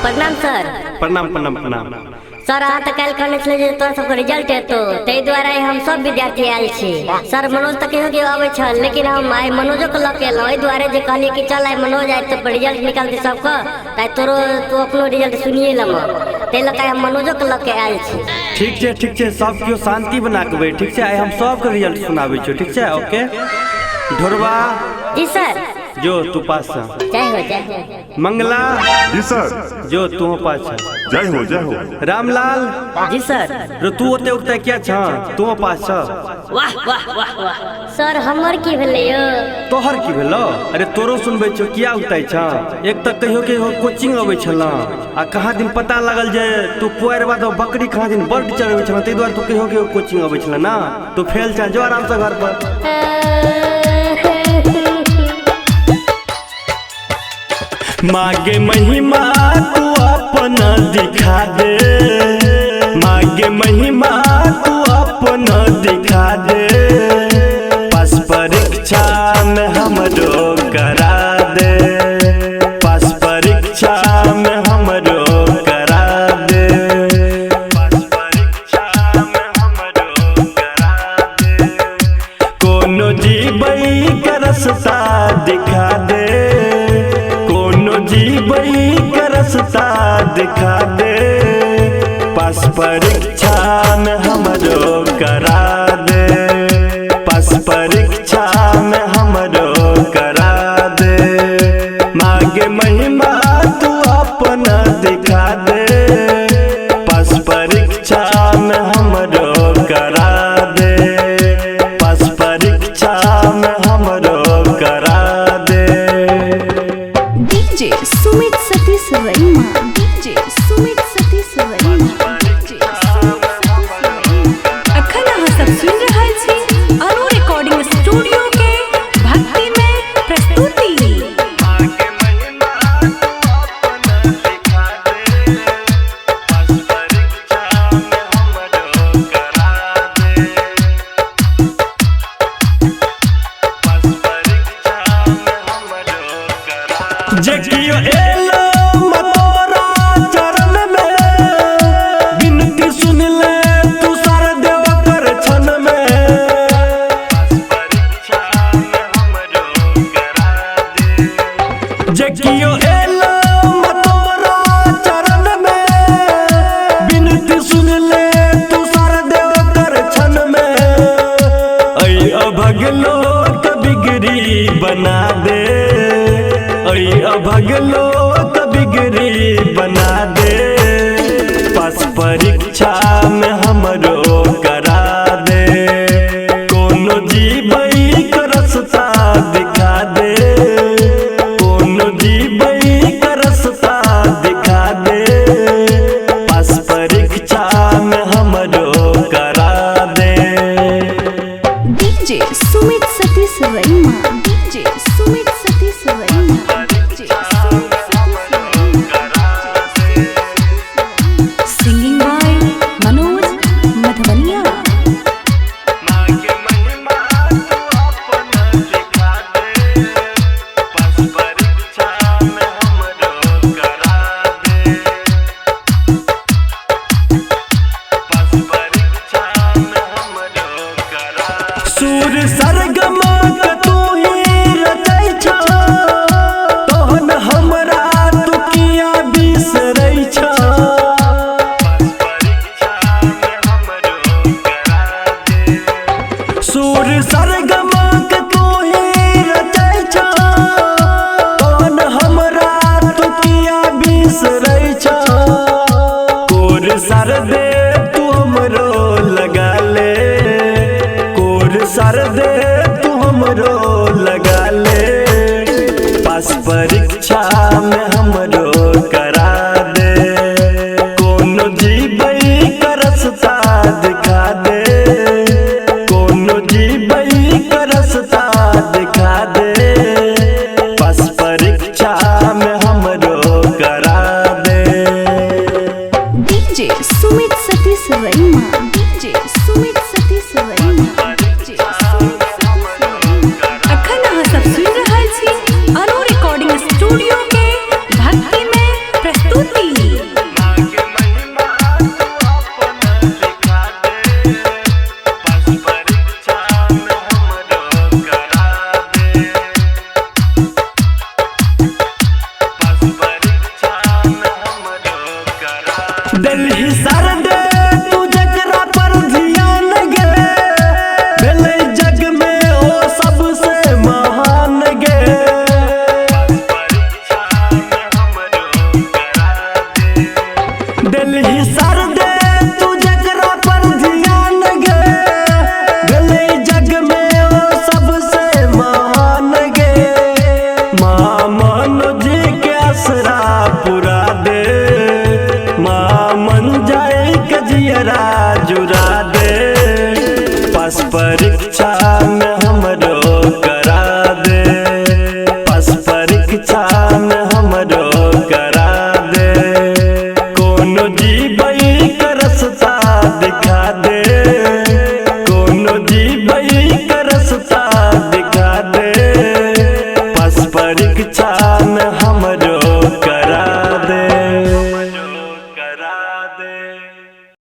प्रणाम सर। प्रणाम प्रणाम प्रणाम सर अहाँ तो कल कहने छे जे तोरा सबके रिजल्ट हेतो तै दुआरे हम सब विद्यार्थी आयल छी। सर मनोज तक कहियो के आबै छल लेकिन हम आइ मनोजो के लके एलौ एहि दुआरे जे कहलिए कि चल आइ मनोज आइ तो रिजल्ट निकालते सबका ताइ तोरो तू अपनो रिजल्ट सुनिए लम तै लके हम मनोजो के लके आयल छी। ठीक छे सब कियो शांति बना के बैठ। ठीक छे आइ हम सब के रिजल्ट सुनाबै छी। ठीक छे ओके ढोरवा जी सर जो तू पास छ। जय हो मंगला जी सर जो तू पास छ। जय हो रामलाल जी सर रो तू ओते उगता क्या छ तू पास छ। वाह वाह वाह वाह सर हमर की भेलै यो तोहर की भेलो अरे तोरो सुनबै छ किया उगताइ छ। एक तक कहियो के कोचिंग अबै छला आ कहाँ दिन पता लागल जे तू पुआर बाद बकरी कहाँ दिन बर्ड चढ़बै छला तै दुआरे तू कहियो के कोचिंग अबै छला ना तू फेल छ जो आराम से घर पर। मागे महिमा तू अपना दिखा दे मागे महिमा तू अपना दिखा दे पास परीक्षा में हमरो करा दे पास परीक्षा में हमरो करा दे पास परीक्षा में हमरो करा दे कोनो जीवई का रास्ता दिखा दे जीवई का रास्ता दिखा दे पास परीक्षा में हमरो करा दे पास परीक्षा में हमरो करा दे मागे महिमा तू अपना दिखा दे पास परीक्षा में हमरो करा दे पास परीक्षा में हमरो करा दे। सुमित सतीश वर्मा डीजे सुमित सतीश वर्मा अखन अहाँ सब सुन रहल छी अनु रिकॉर्डिंग स्टूडियो के भक्ति में प्रस्तुति। जकियो एलो मतोरा चरण में विनती सुन ले तू सार देव कर छन में जकियो एलो मतोरा चरण में विनती सुन ले तू सार देव कर छन में ऐ अभगलो क बिगड़ी बना दे अभगलो क बिगड़ी बना दे पास परीक्षा में हमरो करा दे कोनो जीवई का रास्ता दिखा दे कोनो जीवई का रास्ता दिखा दे पास परीक्षा में हमरो करा दे। DJ Sumit Satish Verma DJ Sumit Satish Verma singing by Manoj Madhwaniya. Sur Sargam तू ही रचै छ तोहन हमरा तू किया बिसरै छ सूर सरगम तू ही रचै छ तोहन हमरा तू किया बिसरै छ कोर सर दे तू हमरो लगा ले सर दे तू हमरो लगा ले पास परीक्षा में हमरो करा दे कोनो जीवई का रास्ता दिखा दे कोनो जीवई का रास्ता दिखा दे पास परीक्षा में हमरो करा दे। डीजे सुमित सतीश वर्मा डीजे सुमित सतीश वर्मा अखन अहाँ सब सुन रहल छी अनु रिकॉर्डिंग स्टूडियो के भक्ति दुनो जीव